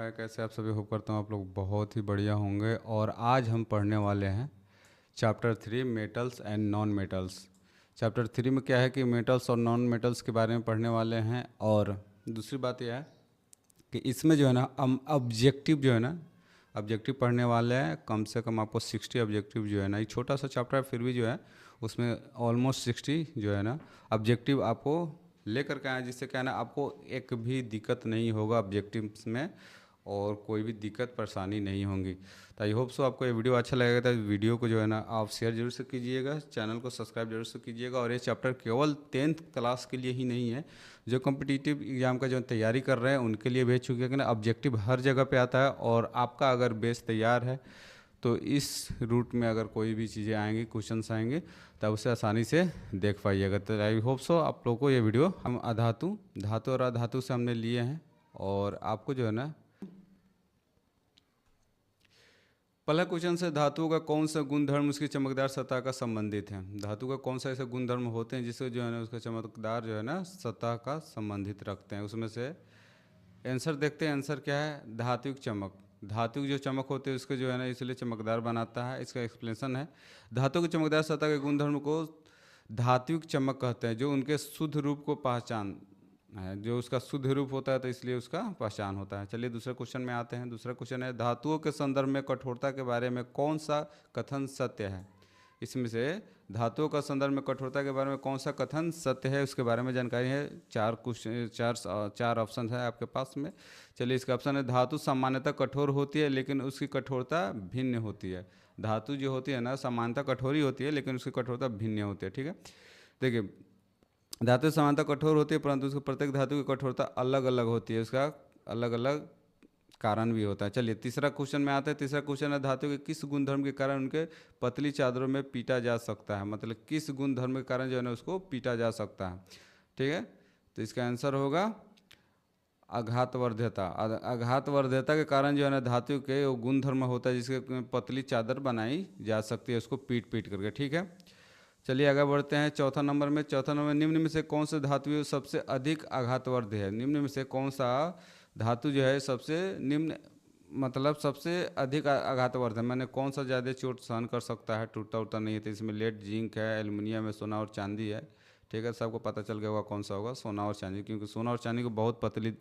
हाय, कैसे आप सभी। होप करता हूँ आप लोग बहुत ही बढ़िया होंगे। और आज हम पढ़ने वाले हैं chapter 3 metals and non metals. Chapter 3 में क्या है कि मेटल्स और नॉन मेटल्स के बारे में पढ़ने वाले हैं। और दूसरी बात यह है कि इसमें जो है ना हम ऑब्जेक्टिव जो है ना ऑब्जेक्टिव पढ़ने वाले हैं। कम से कम आपको 60 ऑब्जेक्टिव जो है ना, ये छोटा सा चैप्टर है फिर भी जो है उसमें ऑलमोस्ट 60 जो है ना ऑब्जेक्टिव आपको लेकर के आए, जिससे क्या है ना आपको एक भी दिक्कत नहीं होगा ऑब्जेक्टिव्स में, और कोई भी दिक्कत परेशानी नहीं होंगी। तो आई होप सो आपको ये वीडियो अच्छा लगेगा। तो वीडियो को जो है ना आप शेयर जरूर से कीजिएगा, चैनल को सब्सक्राइब जरूर से कीजिएगा। और ये चैप्टर केवल 10th क्लास के लिए ही नहीं है, जो कॉम्पिटिटिव एग्ज़ाम का जो तैयारी कर रहे हैं उनके लिए भेज चुके हैं कि ना ऑब्जेक्टिव हर जगह पे आता है। और आपका अगर बेस तैयार है तो इस रूट में अगर कोई भी चीज़ें आएंगी, क्वेश्चंस आएंगे, तब उसे आसानी से देख पाइएगा। तो आई होप सो आप लोगों को ये वीडियो हम धातु और अधातु से हमने लिए हैं। और आपको जो है ना पहला क्वेश्चन से, धातुओं का कौन सा गुणधर्म उसकी चमकदार सतह का संबंधित है। धातु का कौन सा ऐसे गुणधर्म होते हैं जिससे जो है ना उसका चमकदार जो है ना सतह का संबंधित रखते हैं। उसमें से आंसर देखते हैं। आंसर क्या है? धात्विक चमक। धातु जो चमक होती है उसको जो है ना इसलिए चमकदार बनाता है। इसका एक्सप्लेनेशन है, धातु की चमकदार सतह के गुणधर्म को धात्विक चमक कहते हैं, जो उनके शुद्ध रूप को पहचान है, जो उसका शुद्ध रूप होता है तो इसलिए उसका पहचान होता है। चलिए दूसरे क्वेश्चन में आते हैं। दूसरा क्वेश्चन है, धातुओं के संदर्भ में कठोरता के बारे में कौन सा कथन सत्य है। इसमें से धातुओं का संदर्भ में कठोरता के बारे में कौन सा कथन सत्य है, उसके बारे में जानकारी है। चार क्वेश्चन, चार ऑप्शन है आपके पास में। चलिए इसका ऑप्शन है, धातु सामान्यतः कठोर होती है लेकिन उसकी कठोरता भिन्न होती है। धातु जो होती है ना सामान्यतः कठोर ही होती है लेकिन उसकी कठोरता भिन्न होती है। ठीक है, देखिए धातु समानता कठोर होती है परंतु उसको प्रत्येक धातु की कठोरता अलग अलग होती है, उसका अलग अलग कारण भी होता है। चलिए तीसरा क्वेश्चन में आते हैं। तीसरा क्वेश्चन है, धातु के किस गुणधर्म के कारण उनके पतली चादरों में पीटा जा सकता है। मतलब किस गुणधर्म के कारण जो है ना उसको पीटा जा सकता है। ठीक है, तो इसका आंसर होगा आघातवर्ध्यता। आघातवर्ध्यता के कारण जो है ना धातु के वो गुणधर्म होता है जिसके पतली चादर बनाई जा सकती है उसको पीट पीट करके। ठीक है, चलिए आगे बढ़ते हैं। चौथा नंबर में, निम्न में से कौन से धातु सबसे अधिक आघातवर्ध है। निम्न में से कौन सा धातु जो है सबसे निम्न मतलब सबसे अधिक आघातवर्ध है, मैंने कौन सा ज़्यादा चोट सहन कर सकता है, टूटता उठता नहीं है। तो इसमें लेड, जिंक है, एल्युमिनियम है, सोना और चांदी है। ठीक है, सबको पता चल गया होगा कौन सा होगा, सोना और चांदी, क्योंकि सोना और चांदी को बहुत पतली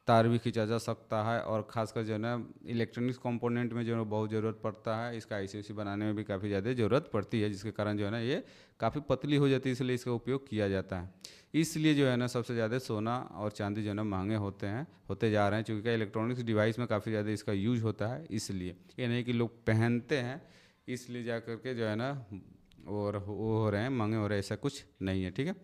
तार भी खींचा जा सकता है। और खासकर जो है ना इलेक्ट्रॉनिक्स कंपोनेंट में जो है बहुत ज़रूरत पड़ता है। इसका आईसी बनाने में भी काफ़ी ज़्यादा ज़रूरत पड़ती है, जिसके कारण जो है ना ये काफ़ी पतली हो जाती है, इसलिए इसका उपयोग किया जाता है। इसलिए जो है ना सबसे ज़्यादा सोना और चांदी जो है ना महंगे होते जा रहे हैं, क्योंकि इलेक्ट्रॉनिक्स डिवाइस में काफ़ी ज़्यादा इसका यूज होता है। इसलिए ये नहीं कि लोग पहनते हैं इसलिए जा करके जो है ना और वो हो रहे हैं, महंगे हो रहे हैं, ऐसा कुछ नहीं है। ठीक है,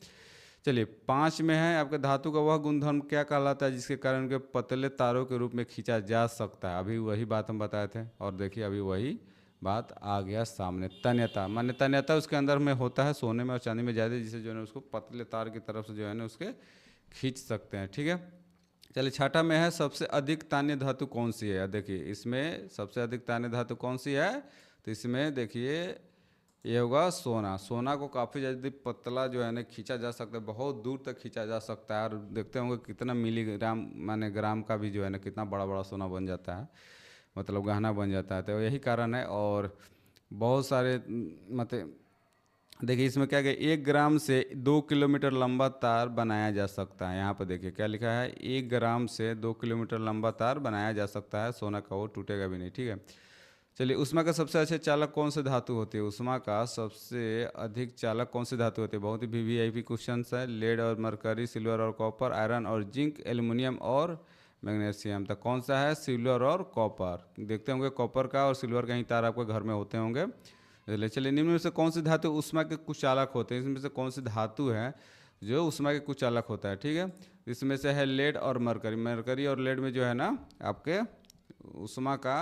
चलिए 5 में है आपके, धातु का वह गुणधर्म क्या कहलाता है जिसके कारण उनके पतले तारों के रूप में खींचा जा सकता है। अभी वही बात हम बताए थे और देखिए अभी वही बात आ गया सामने। तन्यता, माने तन्यता उसके अंदर में होता है, सोने में और चांदी में ज़्यादा, जिसे जो है ना उसको पतले तार की तरफ से जो है ना उसके खींच सकते हैं। ठीक है, चलिए छठा में है, सबसे अधिक तान्य धातु कौन सी है। देखिए इसमें सबसे अधिक तान्य धातु कौन सी है, तो इसमें देखिए ये होगा सोना। सोना को काफ़ी ज़्यादा पतला जो है ना खींचा जा सकता है, बहुत दूर तक खींचा जा सकता है। और देखते होंगे कितना मिलीग्राम माने ग्राम का भी जो है ना कितना बड़ा बड़ा सोना बन जाता है, मतलब गहना बन जाता है। तो यही कारण है। और बहुत सारे मतलब देखिए इसमें क्या है, 1 ग्राम से 2 किलोमीटर लंबा तार बनाया जा सकता है। यहाँ पर देखिए क्या लिखा है, 1 ग्राम से 2 किलोमीटर लंबा तार बनाया जा सकता है सोना का, वो टूटेगा भी नहीं। ठीक है, चलिए ऊष्मा का सबसे अच्छे चालक कौन सी धातु होती है। ऊष्मा का सबसे अधिक चालक कौन सी धातु होती है। बहुत ही वीवीआईपी क्वेश्चन है। लेड और मरकरी, सिल्वर और कॉपर, आयरन और जिंक, एल्युमिनियम और मैग्नीशियम। तो कौन सा है, सिल्वर और कॉपर। देखते होंगे कॉपर का और सिल्वर का ही तार आपके घर में होते होंगे। चलिए निम्न में से कौन सी धातु ऊष्मा के कुचालक होते हैं। इसमें से कौन सी धातु है जो ऊष्मा के कुचालक होता है। ठीक है, इसमें से है लेड और मरकरी। मरकरी और लेड में जो है ना आपके ऊष्मा का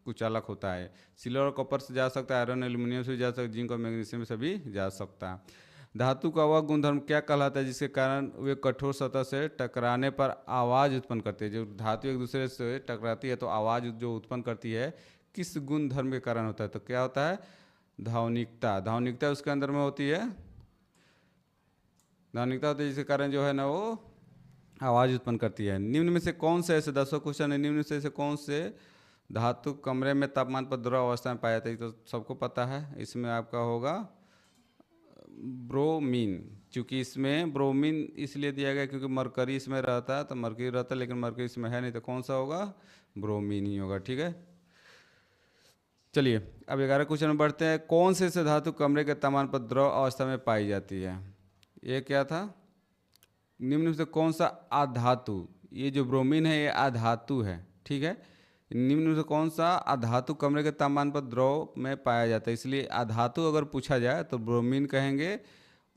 कुचालक होता है। सिल्वर और कॉपर से जा सकता है, आयरन एल्युमिनियम से भी जा सकता है, जिंक और मैग्नीशियम से भी जा सकता है। धातु का वह गुणधर्म क्या कहलाता है जिसके कारण वे कठोर सतह से टकराने पर आवाज़ उत्पन्न करती है। जो धातु एक दूसरे से टकराती है तो आवाज़ जो उत्पन्न करती है किस गुणधर्म के कारण होता है, तो क्या होता है, धावनिकता। धावनिकता उसके अंदर में होती है, धावनिकता होती है जिसके कारण जो है ना वो आवाज़ उत्पन्न करती है। निम्न में से कौन से ऐसे 10वां क्वेश्चन है, निम्न में से ऐसे कौन से धातु कमरे में तापमान पर द्रव अवस्था में पाया जाता है, तो सबको पता है। इसमें आपका होगा ब्रोमीन, क्योंकि इसमें ब्रोमीन इसलिए दिया गया क्योंकि मरकरी इसमें रहता है, तो मरकरी रहता है लेकिन मरकरी इसमें है नहीं, तो कौन सा होगा, ब्रोमीन ही होगा। ठीक है, चलिए अब 11 क्वेश्चन में बढ़ते हैं। कौन से ऐसे धातु कमरे के तापमान पर द्रव अवस्था में पाई जाती है। ये क्या था, निम्न में से कौन सा अधातु, ये जो ब्रोमीन है ये अधातु है। ठीक है, निम्न में से कौन सा अधातु कमरे के तापमान पर द्रव में पाया जाता है, इसलिए अधातु अगर पूछा जाए तो ब्रोमीन कहेंगे,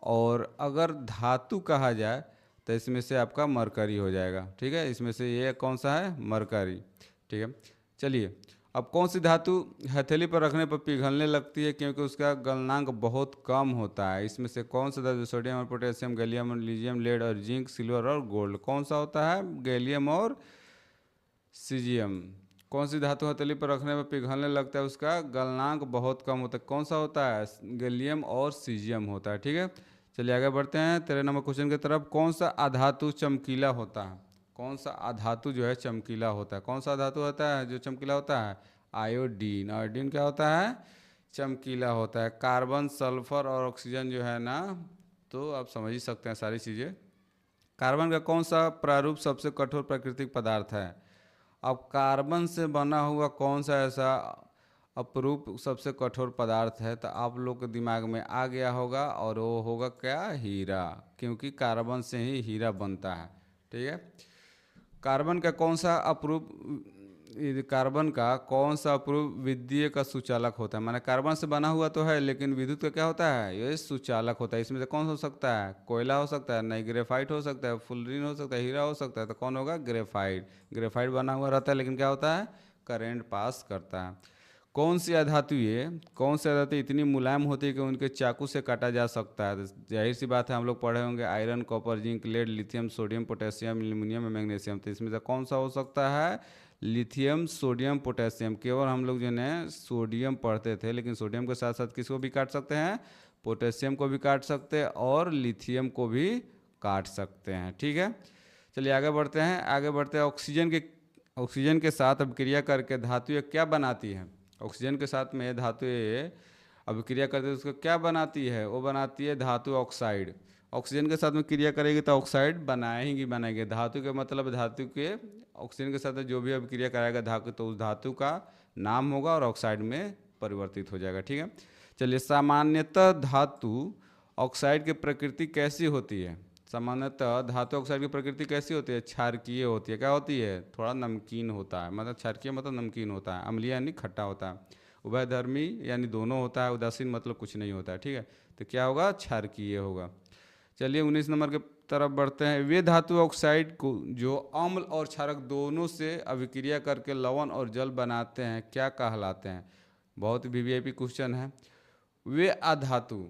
और अगर धातु कहा जाए तो इसमें से आपका मरकरी हो जाएगा। ठीक है, इसमें से ये कौन सा है, मरकरी। ठीक है, चलिए अब कौन सी धातु हथेली पर रखने पर पिघलने लगती है क्योंकि उसका गलनांक बहुत कम होता है। इसमें से कौन सा धातु, सोडियम और पोटेशियम, गैलियम और लिथियम, लेड और जिंक, सिल्वर और गोल्ड, कौन सा होता है, गैलियम और सीजियम। कौन सी धातु हथेली पर रखने पर पिघलने लगता है, उसका गलनांक बहुत कम होता है, कौन सा होता है, गैलियम और सीजियम होता है। ठीक है, चलिए आगे बढ़ते हैं 13 नंबर क्वेश्चन की तरफ। कौन सा अधातु चमकीला होता है, कौन सा अधातु जो है चमकीला होता है, कौन सा धातु होता है जो चमकीला होता है, आयोडीन। आयोडीन क्या होता है, चमकीला होता है। कार्बन, सल्फर और ऑक्सीजन जो है ना, तो आप समझ ही सकते हैं सारी चीज़ें। कार्बन का कौन सा प्रारूप सबसे कठोर प्राकृतिक पदार्थ है। अब कार्बन से बना हुआ कौन सा ऐसा अपरूप सबसे कठोर पदार्थ है, तो आप लोग के दिमाग में आ गया होगा, और वो होगा क्या, हीरा, क्योंकि कार्बन से ही हीरा बनता है। ठीक है, कार्बन का कौन सा अपरूप, कार्बन का कौन सा अपरूप विद्युत का सुचालक होता है, माने कार्बन से बना हुआ तो है लेकिन विद्युत का क्या होता है, ये सुचालक होता है। इसमें से कौन हो सकता है, कोयला हो सकता है, नहीं ग्रेफाइट हो सकता है, फुलरीन हो सकता है, हीरा हो सकता है, तो कौन होगा, ग्रेफाइट। ग्रेफाइट बना हुआ रहता है लेकिन क्या होता है, करेंट पास करता है। कौन सी अधातु, ये कौन सी अधातु इतनी मुलायम होती है कि उनके चाकू से काटा जा सकता है। जाहिर सी बात है, हम लोग पढ़े होंगे iron, copper, zinc, lead, lithium, sodium, potassium, aluminium, magnesium, तो इसमें से कौन सा हो सकता है, लिथियम, सोडियम, पोटेशियम। केवल हम लोग जो है सोडियम पढ़ते थे, लेकिन सोडियम के साथ साथ किसको भी काट सकते हैं, पोटेशियम को भी काट सकते हैं और लिथियम को भी काट सकते हैं। ठीक है, चलिए आगे बढ़ते हैं। आगे बढ़ते हैं, ऑक्सीजन के साथ अभिक्रिया करके धातु क्या बनाती है। ऑक्सीजन के साथ में धातु अभिक्रिया करते हैं, उसको क्या बनाती है, वो बनाती है धातु ऑक्साइड। ऑक्सीजन के साथ में क्रिया करेगी तो ऑक्साइड बनाएगी बनाएगी। धातु के मतलब धातु के ऑक्सीजन के साथ जो भी अभिक्रिया कराएगा धातु, तो उस धातु का नाम होगा और ऑक्साइड में परिवर्तित हो जाएगा। ठीक है, चलिए सामान्यतः धातु ऑक्साइड की प्रकृति कैसी होती है। सामान्यतः धातु ऑक्साइड की प्रकृति कैसी होती है, क्षारकीय होती है। क्या होती है, थोड़ा नमकीन होता है, मतलब क्षारकीय मतलब नमकीन होता है, अम्लीय यानी खट्टा होता है, उभयधर्मी यानी दोनों होता है, उदासीन मतलब कुछ नहीं होता है। ठीक है, तो क्या होगा, क्षारकीय होगा। चलिए 19 नंबर के तरफ बढ़ते हैं। वे धातु ऑक्साइड को जो अम्ल और क्षारक दोनों से अभिक्रिया करके लवण और जल बनाते हैं क्या कहलाते हैं। बहुत वीवीआईपी क्वेश्चन है। वे अधातु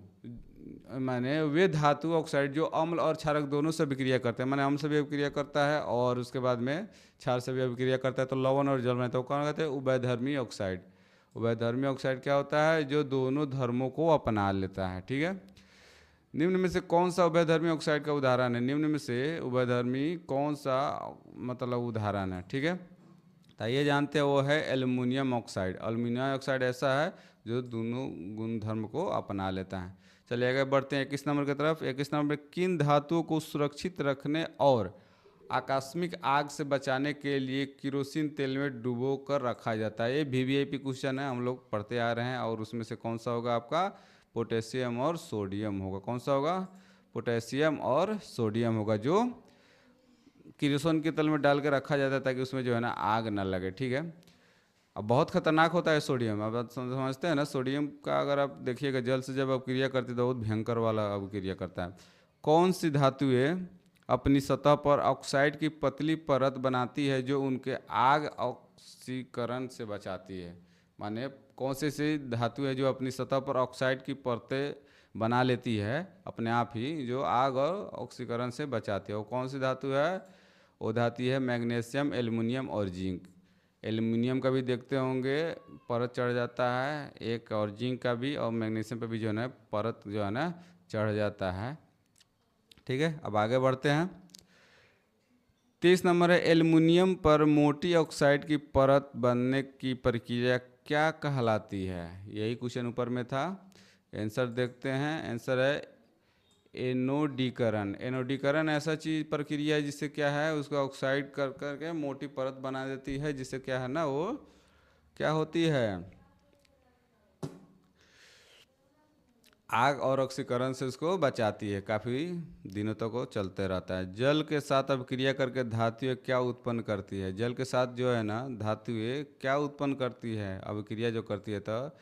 माने वे धातु ऑक्साइड जो अम्ल और क्षारक दोनों से अभिक्रिया करते हैं, माने अम्ल से भी अभिक्रिया करता है और उसके बाद में क्षार से भी अभिक्रिया करता है, तो लवण और जल बनाते हैं, तो कौन कहते हैं, उभयधर्मी ऑक्साइड। उभयधर्मी ऑक्साइड क्या होता है, जो दोनों धर्मों को अपना लेता है। ठीक है, निम्न में से कौन सा उभयधर्मी ऑक्साइड का उदाहरण है। निम्न में से उभयधर्मी कौन सा मतलब उदाहरण है। ठीक है, तो ये जानते हैं, वो है एल्युमिनियम ऑक्साइड। एल्युमिनियम ऑक्साइड ऐसा है जो दोनों गुण धर्म को अपना लेता है। चलिए आगे बढ़ते हैं 21 नंबर की तरफ। 21 नंबर में किन धातुओं को सुरक्षित रखने और आकस्मिक आग से बचाने के लिए किरोसिन तेल में डुबो कर रखा जाता है। ये वीवीआईपी क्वेश्चन है, हम लोग पढ़ते आ रहे हैं, और उसमें से कौन सा होगा आपका, पोटेशियम और सोडियम होगा। कौन सा होगा, पोटेशियम और सोडियम होगा, जो किरोसिन के तेल में डाल के रखा जाता है ताकि उसमें जो है ना आग ना लगे। ठीक है, अब बहुत खतरनाक होता है सोडियम। अब आप समझते हैं ना, सोडियम का अगर आप देखिएगा जल से जब अपक्रिया करती है तो बहुत भयंकर वाला अपक्रिया करता है। कौन सी धातुएं अपनी सतह पर ऑक्साइड की पतली परत बनाती है जो उनके आग ऑक्सीकरण से बचाती है। माने कौन सी धातु है जो अपनी सतह पर ऑक्साइड की परतें बना लेती है अपने आप ही, जो आग और ऑक्सीकरण से बचाती है, वो कौन सी धातु है, वो धातु है मैग्नीशियम, एल्युमिनियम और जिंक। एल्युमिनियम का भी देखते होंगे परत चढ़ जाता है एक, और जिंक का भी, और मैग्नीशियम पे भी जो है ना परत जो है ना चढ़ जाता है। ठीक है, अब आगे बढ़ते हैं। 30 नंबर है, एल्युमिनियम पर मोटी ऑक्साइड की परत बनने की प्रक्रिया क्या कहलाती है? यही क्वेश्चन ऊपर में था। आंसर देखते हैं, आंसर है एनोडीकरण। एनोडीकरण ऐसा चीज प्रक्रिया है जिससे क्या है, उसको ऑक्साइड कर करके मोटी परत बना देती है, जिससे क्या है ना, वो क्या होती है, आग और ऑक्सीकरण से उसको बचाती है, काफ़ी दिनों तक वो चलते रहता है। जल के साथ अभिक्रिया करके धातुएं क्या उत्पन्न करती है? जल के साथ जो है ना, धातुएं क्या उत्पन्न करती है, अभिक्रिया जो करती है, तो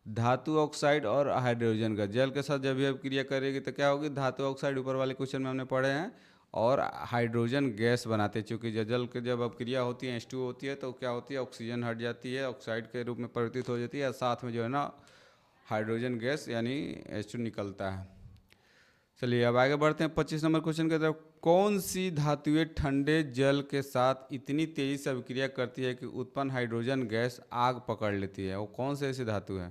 धातु ऑक्साइड और हाइड्रोजन का। जल के साथ जब भी अभिक्रिया करेगी तो क्या होगी, धातु ऑक्साइड ऊपर वाले क्वेश्चन में हमने पढ़े हैं, और हाइड्रोजन गैस बनाते हैं। चूँकि जल के जब अभिक्रिया होती है, H2O होती है, तो क्या होती है, ऑक्सीजन हट जाती है, ऑक्साइड के रूप में परिवर्तित हो जाती है, साथ में जो है ना हाइड्रोजन गैस यानी H2 निकलता है। चलिए अब आगे बढ़ते हैं 25 नंबर क्वेश्चन की तरफ। कौन सी धातुएं ठंडे जल के साथ इतनी तेजी से अभिक्रिया करती है कि उत्पन्न हाइड्रोजन गैस आग पकड़ लेती है? वो कौन सी ऐसी धातु है?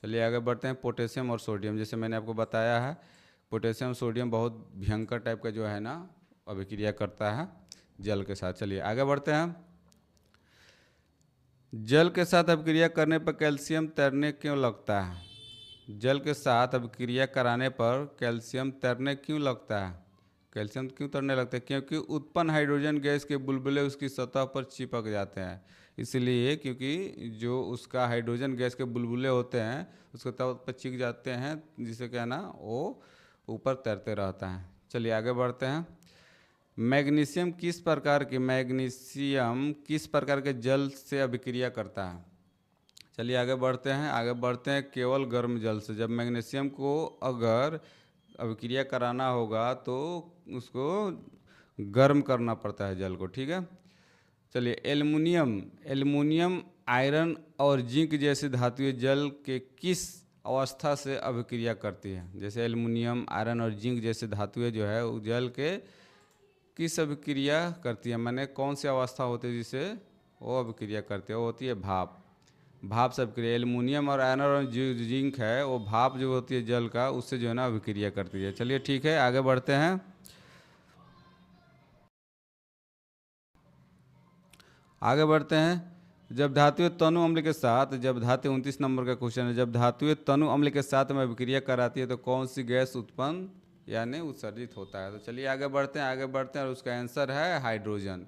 चलिए आगे बढ़ते हैं। पोटेशियम और सोडियम, जैसे मैंने आपको बताया है, पोटेशियम सोडियम बहुत भयंकर टाइप का जो है ना अभिक्रिया करता है जल के साथ। चलिए आगे बढ़ते हैं। जल के साथ अभिक्रिया करने पर कैल्शियम तैरने क्यों लगता है? जल के साथ अभिक्रिया कराने पर कैल्शियम तैरने क्यों लगता है? कैल्शियम क्यों तैरने लगता है? क्योंकि उत्पन्न हाइड्रोजन गैस के बुलबुले उसकी सतह पर चिपक जाते हैं, इसलिए, क्योंकि जो उसका हाइड्रोजन गैस के बुलबुले होते हैं उसके सतह पर चिप जाते हैं, जिससे क्या है ना वो ऊपर तैरते रहता है। चलिए आगे बढ़ते हैं। मैग्नीशियम किस प्रकार के जल से अभिक्रिया करता है? चलिए आगे बढ़ते हैं। आगे बढ़ते हैं केवल गर्म जल से। जब मैग्नीशियम को अगर अभिक्रिया कराना होगा तो उसको गर्म करना पड़ता है जल को, ठीक है। चलिए एल्युमिनियम आयरन और जिंक जैसी धातुएं जल के किस अवस्था से अभिक्रिया करती है? जैसे एल्युमिनियम आयरन और जिंक जैसे धातुएं जो है वो जल के किस अभिक्रिया करती है, माने कौन सी अवस्था होती है जिसे वो अभिक्रिया करती है? वो होती है भाप। भाप से अभिक्रिया। एल्युमिनियम और आयरन और जिंक है, वो भाप जो होती है जल का, उससे जो है ना अभिक्रिया करती है। चलिए ठीक है, आगे बढ़ते हैं। आगे बढ़ते हैं। जब धातुएं तनु अम्ल के साथ, जब धातु 29 नंबर का क्वेश्चन है, जब धातुएं तनु अम्ल के साथ में अभिक्रिया कराती है तो कौन सी गैस उत्पन्न यानी उत्सर्जित होता है? तो चलिए आगे बढ़ते हैं और उसका आंसर है हाइड्रोजन।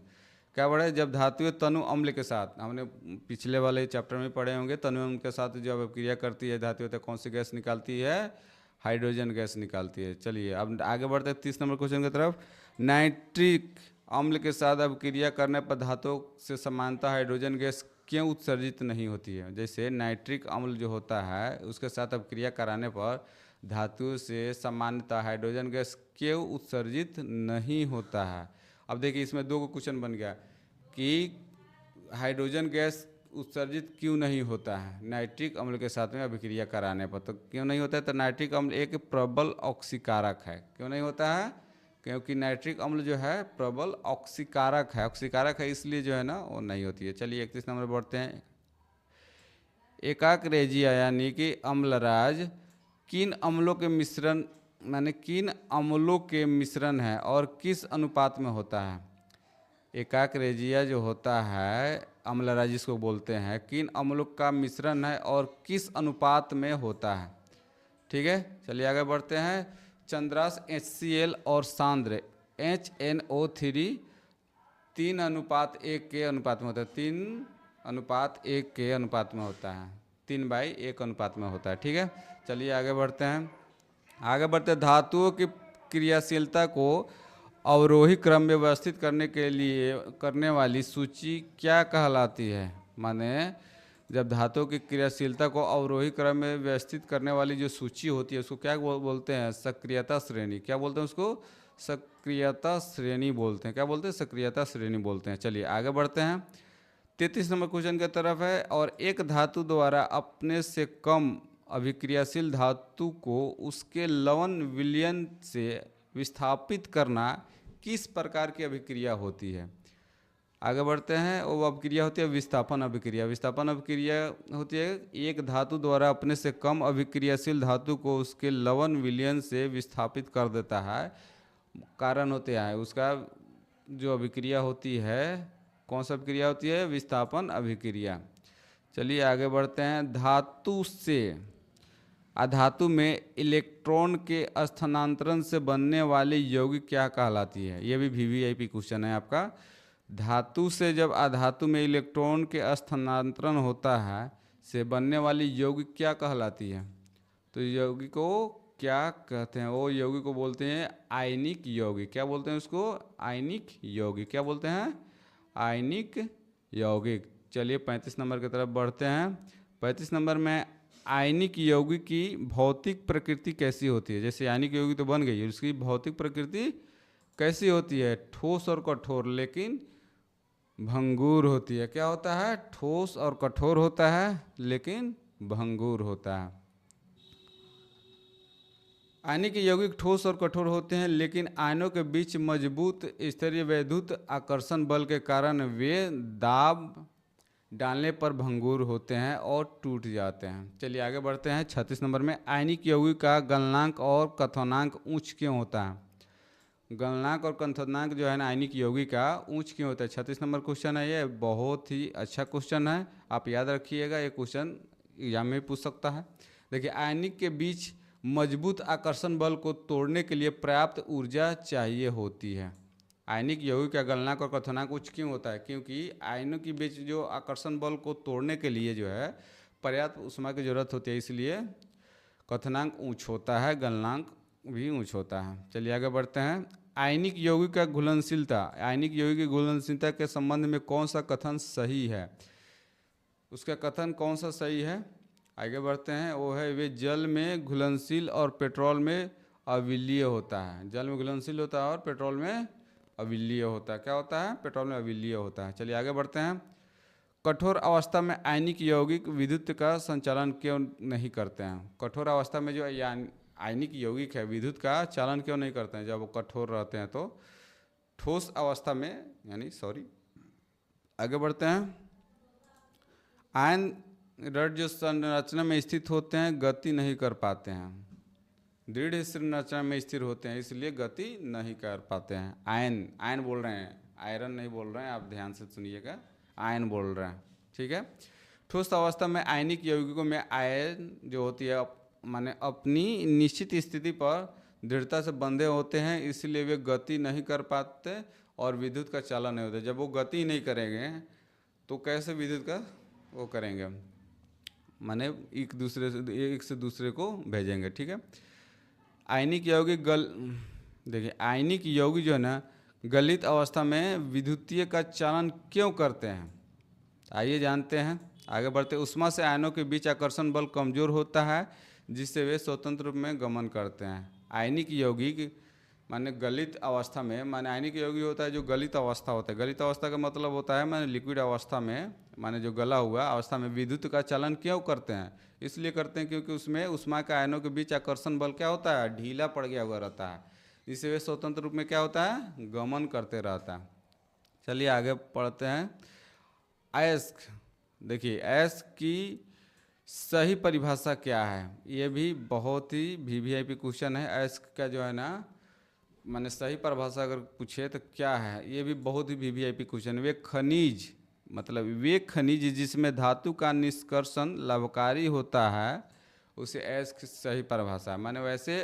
क्या बढ़े, जब धातुएं तनु अम्ल के साथ, हमने पिछले वाले चैप्टर में पढ़े होंगे, तनु अम्ल के साथ जब अभिक्रिया करती है धातुएं तो कौन सी गैस निकालती है? हाइड्रोजन गैस निकालती है। चलिए अब आगे बढ़ते हैं 30 नंबर क्वेश्चन की तरफ। नाइट्रिक अम्ल के साथ अभिक्रिया करने पर धातु से समानता हाइड्रोजन गैस क्यों उत्सर्जित नहीं होती है? जैसे नाइट्रिक अम्ल जो होता है उसके साथ अभिक्रिया कराने पर धातु से समानता हाइड्रोजन गैस क्यों उत्सर्जित नहीं होता है? अब देखिए इसमें दो क्वेश्चन बन गया कि हाइड्रोजन गैस उत्सर्जित क्यों नहीं होता है नाइट्रिक अम्ल के साथ में अभिक्रिया कराने पर। तो क्यों नहीं होता है? तो नाइट्रिक अम्ल एक प्रबल ऑक्सीकारक है। क्यों नहीं होता है? क्योंकि नाइट्रिक अम्ल जो है प्रबल ऑक्सीकारक है, इसलिए जो है ना वो नहीं होती है। चलिए 31 नंबर बढ़ते हैं। एकाक्रेजिया यानी कि अम्लराज किन अम्लों के मिश्रण, माने किन अम्लों के मिश्रण है और किस अनुपात में होता है? एकाक्रेजिया जो होता है अम्लराज जिसको बोलते हैं, किन अम्लों का मिश्रण है और किस अनुपात में होता है? ठीक है, चलिए आगे बढ़ते हैं। चंद्रास HCl और सांद्र HNO3 3:1 के अनुपात में होता है। 3:1 के अनुपात में होता है, 3:1 अनुपात में होता है। ठीक है, चलिए आगे बढ़ते हैं। धातुओं की क्रियाशीलता को अवरोही क्रम में व्यवस्थित करने के लिए करने वाली सूची क्या कहलाती है? माने जब धातुओं की क्रियाशीलता को अवरोही क्रम में व्यवस्थित करने वाली जो सूची होती है उसको क्या बोलते हैं? सक्रियता श्रेणी। क्या बोलते हैं उसको? सक्रियता श्रेणी बोलते हैं। क्या बोलते हैं? सक्रियता श्रेणी बोलते हैं। चलिए आगे बढ़ते हैं। 33 नंबर क्वेश्चन की तरफ है। और एक धातु द्वारा अपने से कम अभिक्रियाशील धातु को उसके लवण विलयन से विस्थापित करना किस प्रकार की अभिक्रिया होती है? आगे बढ़ते हैं। वो अभिक्रिया होती है विस्थापन अभिक्रिया। विस्थापन अभिक्रिया होती है एक धातु द्वारा अपने से कम अभिक्रियाशील धातु को उसके लवण विलयन से विस्थापित कर देता है। कारण होते हैं उसका जो अभिक्रिया होती है, कौन सा अभिक्रिया होती है? विस्थापन अभिक्रिया। चलिए आगे बढ़ते हैं। धातु से अधातु में इलेक्ट्रॉन के स्थानांतरण से बनने वाली यौगिक क्या कहलाती है? ये भी वीवीआईपी क्वेश्चन है आपका। धातु से जब अधातु में इलेक्ट्रॉन के स्थानांतरण होता है से बनने वाली यौगिक क्या कहलाती है? तो यौगिक को क्या कहते हैं? वो यौगिक को बोलते हैं आयनिक यौगिक। क्या बोलते हैं उसको? आयनिक यौगिक। क्या बोलते हैं? आयनिक यौगिक। चलिए 35 नंबर की तरफ बढ़ते हैं। 35 नंबर में आयनिक यौगिक की भौतिक प्रकृति कैसी होती है? जैसे आयनिक यौगिक तो बन गई है, उसकी भौतिक प्रकृति कैसी होती है? ठोस और कठोर लेकिन भंगुर होती है। क्या होता है? ठोस और कठोर होता है लेकिन भंगुर होता है। आयनिक यौगिक ठोस और कठोर होते हैं लेकिन आयनों के बीच मजबूत स्तरीय वैद्युत आकर्षण बल के कारण वे दाब डालने पर भंगुर होते हैं और टूट जाते हैं। चलिए आगे बढ़ते हैं। 36 नंबर में आयनिक यौगिक का गलनांक और कथनांक उच्च क्यों होता है? गलनांक और कथनांक जो है ना आयनिक यौगिक का उच्च क्यों होता है? 36 नंबर क्वेश्चन है ये, बहुत ही अच्छा क्वेश्चन है, आप याद रखिएगा। ये क्वेश्चन एग्जाम में पूछ सकता है। देखिए आयनिक के बीच मजबूत आकर्षण बल को तोड़ने के लिए पर्याप्त ऊर्जा चाहिए होती है। आयनिक यौगिक का गलनांक और कथनांक उच्च क्यों होता है? क्योंकि आयनों के बीच जो आकर्षण बल को तोड़ने के लिए जो है पर्याप्त ऊष्मा की जरूरत होती है, इसलिए कथनांक ऊंच होता है, गलनांक भी ऊंच होता है। चलिए आगे बढ़ते हैं। आयनिक यौगिक का घुलनशीलता, आयनिक यौगिक की घुलनशीलता के संबंध में कौन सा कथन सही है? उसका कथन कौन सा सही है? आगे बढ़ते हैं। वो है वे जल में घुलनशील और पेट्रोल में अविलीय होता है। जल में घुलनशील होता है और पेट्रोल में अविलीय होता है। क्या होता है? पेट्रोल में अविलीय होता है। चलिए आगे बढ़ते हैं। कठोर अवस्था में आयनिक यौगिक विद्युत का संचालन क्यों नहीं करते हैं? कठोर अवस्था में जो आयनिक यौगिक है विद्युत का चालन क्यों नहीं करते हैं जब वो कठोर रहते हैं? तो ठोस अवस्था में आगे बढ़ते हैं। आयन रड जो संरचना में स्थित होते हैं गति नहीं कर पाते हैं। दृढ़ संरचना में स्थिर होते हैं इसलिए गति नहीं कर पाते हैं। आयन बोल रहे हैं, आयरन नहीं बोल रहे हैं, आप ध्यान से सुनिएगा, आयन बोल रहे हैं, ठीक है। ठोस अवस्था में आयनिक यौगिकों में आयन जो होती है माने अपनी निश्चित स्थिति पर दृढ़ता से बंधे होते हैं, इसलिए वे गति नहीं कर पाते और विद्युत का चालन नहीं होता। जब वो गति नहीं करेंगे तो कैसे विद्युत का वो करेंगे? माने एक से दूसरे को भेजेंगे, ठीक है। आयनिक यौगिक देखिए आयनिक यौगिक जो है ना गलित अवस्था में विद्युतीय का चालन क्यों करते हैं? आइए जानते हैं। आगे बढ़ते। ऊष्मा से आयनों के बीच आकर्षण बल कमजोर होता है जिससे वे स्वतंत्र रूप में गमन करते हैं। आयनिक यौगिक माने गलित अवस्था में, माने आयनिक यौगिक होता है जो गलित अवस्था होता है। गलित अवस्था का मतलब होता है माने लिक्विड अवस्था में, माने जो गला हुआ अवस्था में विद्युत का चालन क्यों करते हैं? इसलिए करते हैं क्योंकि उसमें ऊष्मा के आयनों के बीच आकर्षण बल क्या होता है? ढीला पड़ गया हुआ रहता है, इससे वे स्वतंत्र रूप में क्या होता है? गमन करते रहता है। चलिए आगे पढ़ते हैं। अयस्क, देखिए अयस्क की सही परिभाषा क्या है? ये भी बहुत ही वीवीआईपी क्वेश्चन है। अयस्क का जो है ना माने सही परिभाषा अगर पूछे तो क्या है? ये भी बहुत ही वीवीआईपी क्वेश्चन है। वे खनिज, मतलब वे खनिज जिसमें धातु का निष्कर्षण लाभकारी होता है उसे अयस्क की सही परिभाषा है। माने वैसे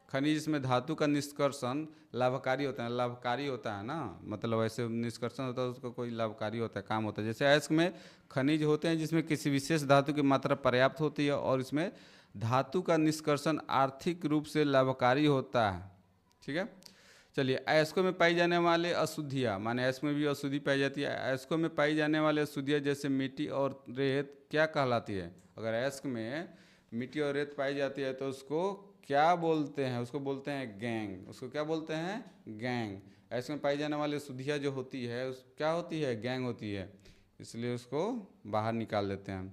खनिज जिसमें धातु का निष्कर्षण लाभकारी होता है, लाभकारी होता है ना, मतलब वैसे निष्कर्षण होता है उसका कोई लाभकारी होता है, काम होता है। जैसे अयस्क में खनिज होते हैं जिसमें किसी विशेष धातु की मात्रा पर्याप्त होती है और इसमें धातु का निष्कर्षण आर्थिक रूप से लाभकारी होता है, ठीक है। चलिए अयस्कों में पाई जाने वाले अशुद्धियाँ, माने अयस्क में भी अशुद्धि पाई जाती है। अयस्कों में पाई जाने वाले अशुद्धियाँ जैसे मिट्टी और रेत क्या कहलाती है? अगर अयस्क में मिट्टी और रेत पाई जाती है तो उसको क्या बोलते हैं? उसको बोलते हैं गैंग। उसको क्या बोलते हैं? गैंग। अयस्क में पाई जाने वाली अशुद्धियाँ जो होती है उस क्या होती है? गैंग होती है, इसलिए उसको बाहर निकाल देते हैं।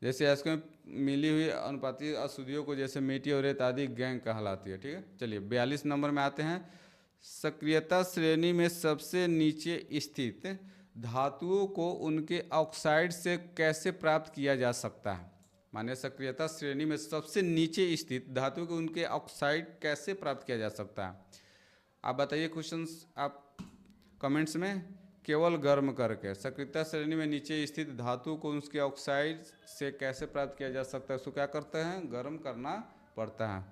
जैसे अयस्क में मिली हुई अनुपाती अशुद्धियों को जैसे मिट्टी और रेत आदि गैंग कहलाती है, ठीक है। चलिए 42 नंबर में आते हैं। सक्रियता श्रेणी में सबसे नीचे स्थित धातुओं को उनके ऑक्साइड से कैसे प्राप्त किया जा सकता है? माने सक्रियता श्रेणी में सबसे नीचे स्थित धातुओं को उनके ऑक्साइड कैसे प्राप्त किया जा सकता है? आप बताइए क्वेश्चन, आप कमेंट्स में केवल गर्म करके। सक्रियता श्रेणी में नीचे स्थित धातु को उसके ऑक्साइड से कैसे प्राप्त किया जा सकता है, उसको क्या करते हैं, गर्म करना पड़ता है।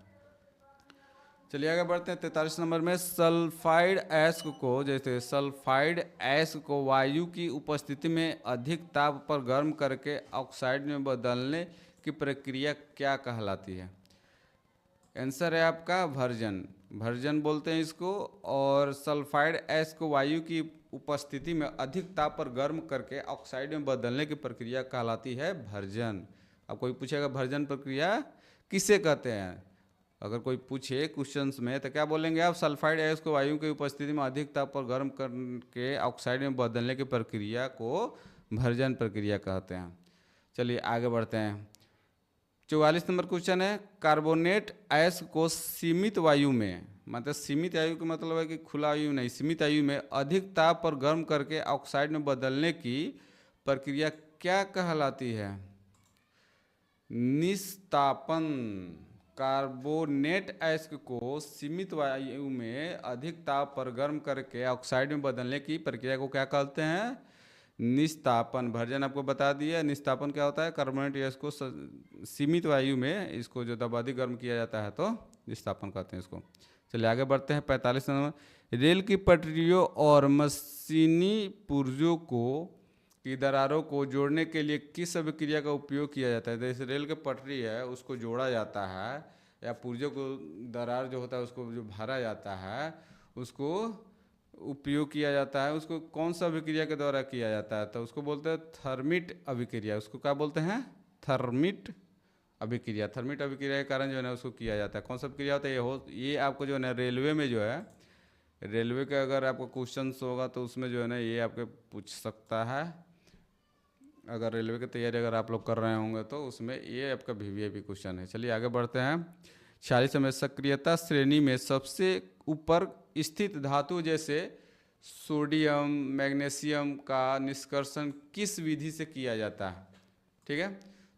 चलिए आगे बढ़ते हैं 43 नंबर में। सल्फाइड एस्क को, जैसे सल्फाइड एस्क को वायु की उपस्थिति में अधिक ताप पर गर्म करके ऑक्साइड में बदलने की प्रक्रिया क्या कहलाती है? आंसर है आपका भर्जन, भर्जन बोलते हैं इसको। और सल्फाइड एस्क को वायु की उपस्थिति में अधिक ताप पर गर्म करके ऑक्साइड में बदलने की प्रक्रिया कहलाती है भर्जन। अब कोई पूछेगा भर्जन प्रक्रिया किसे कहते हैं, अगर कोई पूछे क्वेश्चंस में तो क्या बोलेंगे आप? सल्फाइड एस्क को वायु की उपस्थिति में अधिक ताप पर गर्म करके ऑक्साइड में बदलने की प्रक्रिया को भर्जन प्रक्रिया कहते हैं। चलिए आगे बढ़ते हैं। 44 नंबर क्वेश्चन है, कार्बोनेट एस्क को सीमित वायु में, मतलब सीमित वायु का मतलब है कि खुला वायु नहीं, सीमित वायु में अधिक ताप पर गर्म करके ऑक्साइड में बदलने की प्रक्रिया क्या कहलाती है? निस्तापन। कार्बोनेट एस्क को सीमित वायु में अधिक ताप पर गर्म करके ऑक्साइड में बदलने की प्रक्रिया को क्या कहते हैं? निस्तापन। भर्जन आपको बता दिया। निस्तापन क्या होता है? कार्बोनेट एस्क को सीमित वायु में इसको जो दबा दी गर्म किया जाता है तो निस्तापन कहते हैं इसको। चलिए आगे बढ़ते हैं 45 नंबर। रेल की पटरियों और मशीनी पुर्जों की दरारों को जोड़ने के लिए किस अभिक्रिया का उपयोग किया जाता है? जैसे रेल की पटरी है उसको जोड़ा जाता है, या पुर्जों को दरार जो होता है उसको जो भरा जाता है उसको उपयोग किया जाता है, उसको कौन सा अभिक्रिया के द्वारा किया जाता है? तो उसको बोलते हैं थर्मिट अभिक्रिया। उसको क्या बोलते हैं? थर्मिट अभिक्रिया। थर्मिट अभिक्रिया के कारण जो है ना उसको किया जाता है। कौन सा अभिक्रिया होता है? ये आपको जो है ना रेलवे में जो है, रेलवे का अगर आपको क्वेश्चन होगा तो उसमें जो है ना ये आपके पूछ सकता है। अगर रेलवे की तैयारी अगर आप लोग कर रहे होंगे तो उसमें ये आपका वीवीआईपी क्वेश्चन है। चलिए आगे बढ़ते हैं। 46 में सक्रियता श्रेणी में सबसे ऊपर स्थित धातु जैसे सोडियम, मैग्नीशियम का निष्कर्षण किस विधि से किया जाता है? ठीक है,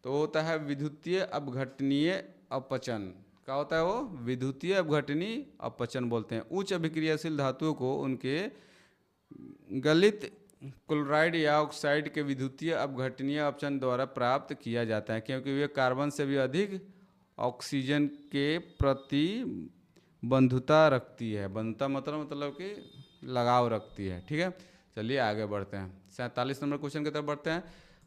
तो होता है विद्युतीय अपघटनीय अपचन। क्या होता है वो? विद्युतीय अपघटनीय अपचन बोलते हैं। उच्च अभिक्रियाशील धातुओं को उनके गलित क्लोराइड या ऑक्साइड के विद्युतीय अपघटनीय अपचन द्वारा प्राप्त किया जाता है, क्योंकि वे कार्बन से भी अधिक ऑक्सीजन के प्रति बंधुता रखती है। बंधुता मतलब कि लगाव रखती है। ठीक है, चलिए आगे बढ़ते हैं। 47 नंबर क्वेश्चन की तरफ बढ़ते हैं।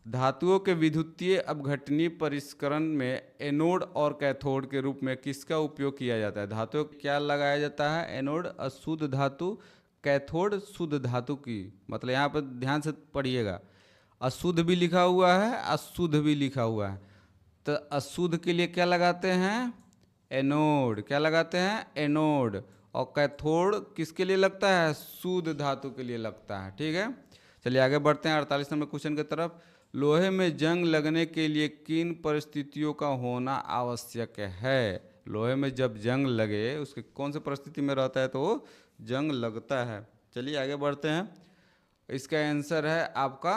धातुओं के विद्युतीय अपघटनीय परिष्करण में एनोड और कैथोड के रूप में किसका उपयोग किया जाता है? धातुओं को क्या लगाया जाता है? एनोड अशुद्ध धातु, कैथोड शुद्ध धातु की। मतलब यहाँ पर ध्यान से पढ़िएगा, अशुद्ध भी लिखा हुआ है, अशुद्ध भी लिखा हुआ है। तो अशुद्ध के लिए क्या लगाते हैं? एनोड। क्या लगाते हैं? एनोड। और कैथोड किसके लिए लगता है? शुद्ध धातु के लिए लगता है। ठीक है, चलिए आगे बढ़ते हैं 48 नंबर क्वेश्चन की तरफ। लोहे में जंग लगने के लिए किन परिस्थितियों का होना आवश्यक है? लोहे में जब जंग लगे उसके कौन सी परिस्थिति में रहता है तो वो जंग लगता है। चलिए आगे बढ़ते हैं। इसका आंसर है आपका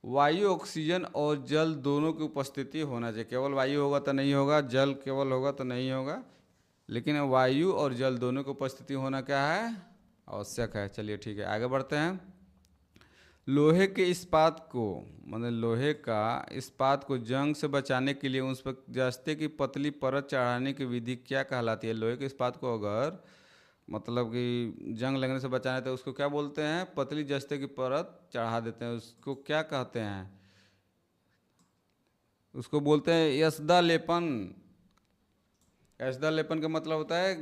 वायु, ऑक्सीजन और जल दोनों की उपस्थिति होना चाहिए। केवल वायु होगा तो नहीं होगा, जल केवल होगा तो नहीं होगा, लेकिन वायु और जल दोनों की उपस्थिति होना क्या है? आवश्यक है। चलिए ठीक है, आगे बढ़ते हैं। लोहे के इस्पात को, मतलब लोहे का इस्पात को जंग से बचाने के लिए उस पर जस्ते की पतली परत चढ़ाने की विधि क्या कहलाती है? लोहे के इस्पात को अगर मतलब कि जंग लगने से बचाना है तो उसको क्या बोलते हैं? पतली जस्ते की परत चढ़ा देते हैं, उसको क्या कहते हैं? उसको बोलते हैं यस्दा लेपन। यस्दा लेपन का मतलब होता है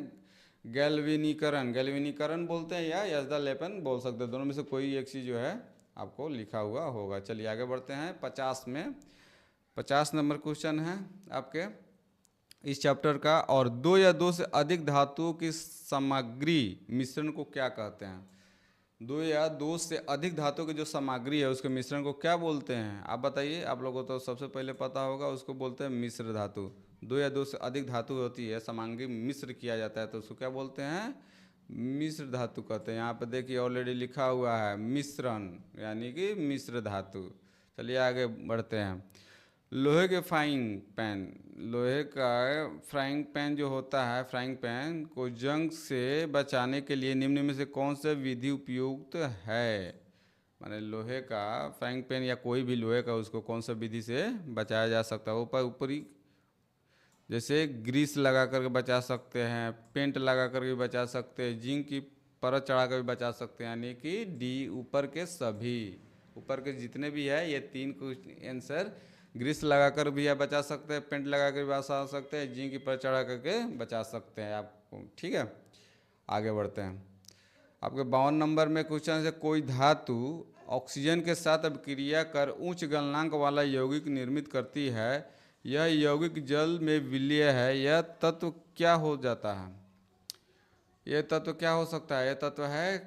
गैल्वेनीकरण। गैल्वेनीकरण बोलते हैं या यस्दा लेपन बोल सकते हैं, दोनों में से कोई एक चीज़ जो है आपको लिखा हुआ होगा। चलिए आगे बढ़ते हैं 50 में। 50 नंबर क्वेश्चन है आपके इस चैप्टर का। और दो या दो से अधिक धातुओं की सामग्री मिश्रण को क्या कहते हैं? दो या दो से अधिक धातुओं की जो सामग्री है उसके मिश्रण को क्या बोलते हैं? आप बताइए, आप लोगों को तो सबसे पहले पता होगा, उसको बोलते हैं मिश्र धातु। दो या दो से अधिक धातु होती है, सामग्री मिश्र किया जाता है तो उसको क्या बोलते हैं? मिश्र धातु कहते हैं। यहाँ पर देखिए ऑलरेडी लिखा हुआ है मिश्रण, यानी कि मिश्र धातु। चलिए आगे बढ़ते हैं। लोहे के फ्राइंग पैन, लोहे का फ्राइंग पैन जो होता है, फ्राइंग पैन को जंग से बचाने के लिए निम्न में से कौन सा विधि उपयुक्त है? माने लोहे का फ्राइंग पैन या कोई भी लोहे का, उसको कौन सा विधि से बचाया जा सकता है? ऊपर ऊपरी जैसे ग्रीस लगा करके बचा सकते हैं, पेंट लगा करके बचा सकते हैं, जिंक की परत चढ़ा कर भी बचा सकते हैं, यानी कि डी ऊपर के सभी, ऊपर के जितने भी है ये तीन कुछ आंसर। ग्रीस लगा कर भी आप बचा सकते हैं, पेंट लगा कर भी बचा सकते हैं, जिंक की परत चढ़ा करके बचा सकते हैं आपको। ठीक है, आगे बढ़ते हैं। आपके 52 नंबर में क्वेश्चन है, कोई धातु ऑक्सीजन के साथ अभिक्रिया कर उच्च गलनांक वाला यौगिक निर्मित करती है, यह यौगिक जल में विलीय है, यह तत्व क्या हो जाता है? यह तत्व क्या हो सकता है? यह तत्व है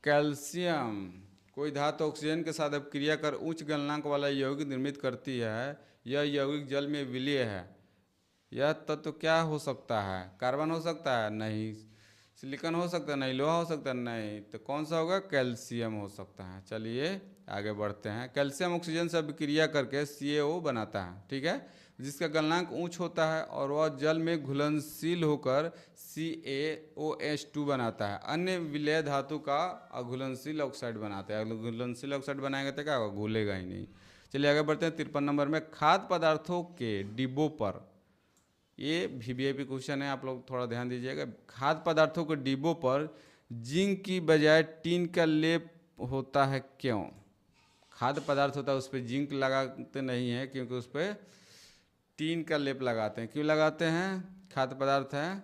कैल्शियम। कोई धातु ऑक्सीजन के साथ अभिक्रिया कर उच्च गलनांक वाला यौगिक निर्मित करती है, यह यौगिक जल में विलीय है, यह तत्व क्या हो सकता है? कार्बन हो सकता है? नहीं। सिलिकॉन हो सकता है? नहीं। लोहा हो सकता है? नहीं। तो कौन सा होगा? कैल्शियम हो सकता है। चलिए आगे बढ़ते हैं। कैल्शियम ऑक्सीजन से अभिक्रिया करके CaO बनाता है, ठीक है, जिसका गलनांक उच्च होता है और वह जल में घुलनशील होकर CaOH2 बनाता है। अन्य विलेय धातु का अघुलनशील ऑक्साइड बनाता है। घुलनशील ऑक्साइड बनाएंगे तो क्या होगा? घुलेगा ही नहीं। चलिए आगे बढ़ते हैं। 53 नंबर में, खाद्य पदार्थों के डिब्बों पर, ये VVIP क्वेश्चन है, आप लोग थोड़ा ध्यान दीजिएगा। खाद्य पदार्थों के डिब्बों पर जिंक की बजाय टीन का लेप होता है, क्यों? खाद्य पदार्थ होता है उस पर जिंक लगाते नहीं है, क्योंकि उस पर टीन का लेप लगाते हैं। क्यों लगाते हैं? खाद्य पदार्थ है,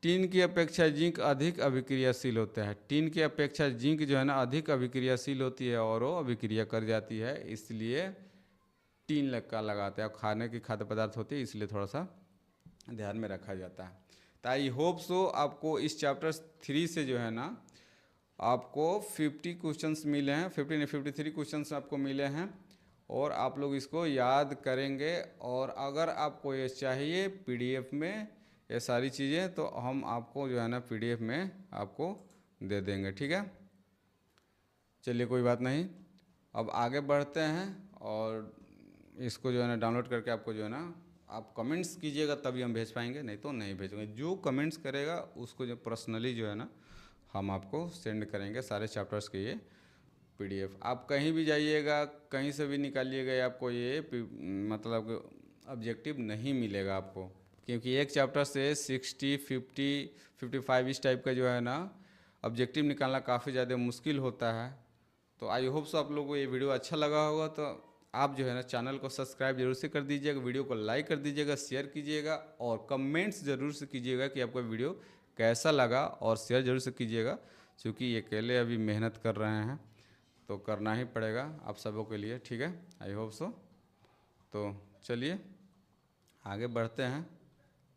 टीन की अपेक्षा जिंक अधिक अभिक्रियाशील होता है। टीन की अपेक्षा जिंक जो है ना अधिक अभिक्रियाशील होती है और वो अभिक्रिया कर जाती है, इसलिए टीन का लगाते हैं। और खाने की खाद्य पदार्थ होती है, इसलिए थोड़ा सा ध्यान में रखा जाता है। तो आई होप सो आपको इस चैप्टर 3 से जो है ना आपको 50 क्वेश्चंस मिले हैं, 50 नहीं 53 क्वेश्चंस आपको मिले हैं, और आप लोग इसको याद करेंगे। और अगर आपको ये चाहिए PDF में ये सारी चीज़ें, तो हम आपको जो है ना PDF में आपको दे देंगे, ठीक है। चलिए कोई बात नहीं, अब आगे बढ़ते हैं, और इसको जो है ना डाउनलोड करके आपको जो है ना आप कमेंट्स कीजिएगा, तभी हम भेज पाएंगे, नहीं तो नहीं भेजेंगे। जो कमेंट्स करेगा उसको जो पर्सनली जो है ना हम आपको सेंड करेंगे सारे चैप्टर्स के ये PDF। आप कहीं भी जाइएगा, कहीं से भी निकालिएगा, आपको ये मतलब ऑब्जेक्टिव नहीं मिलेगा आपको, क्योंकि एक चैप्टर से 60, 50, 55 इस टाइप का जो है ना ऑब्जेक्टिव निकालना काफ़ी ज़्यादा मुश्किल होता है। तो आई होप सो आप लोगों को ये वीडियो अच्छा लगा होगा, तो आप जो है ना चैनल को सब्सक्राइब जरूर से कर दीजिएगा, वीडियो को लाइक कर दीजिएगा, शेयर कीजिएगा, और कमेंट्स ज़रूर से कीजिएगा कि आपका वीडियो कैसा लगा, और शेयर जरूर से कीजिएगा, क्योंकि ये अकेले अभी मेहनत कर रहे हैं तो करना ही पड़ेगा आप सबों के लिए, ठीक है। I hope so. तो चलिए आगे बढ़ते हैं,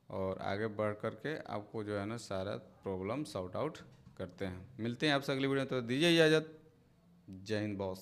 और आगे बढ़ कर के आपको जो है ना सारा प्रॉब्लम सॉर्ट आउट करते हैं। मिलते हैं आपसे अगली वीडियो में, तो दीजिए इजाज़त। जय हिंद बॉस।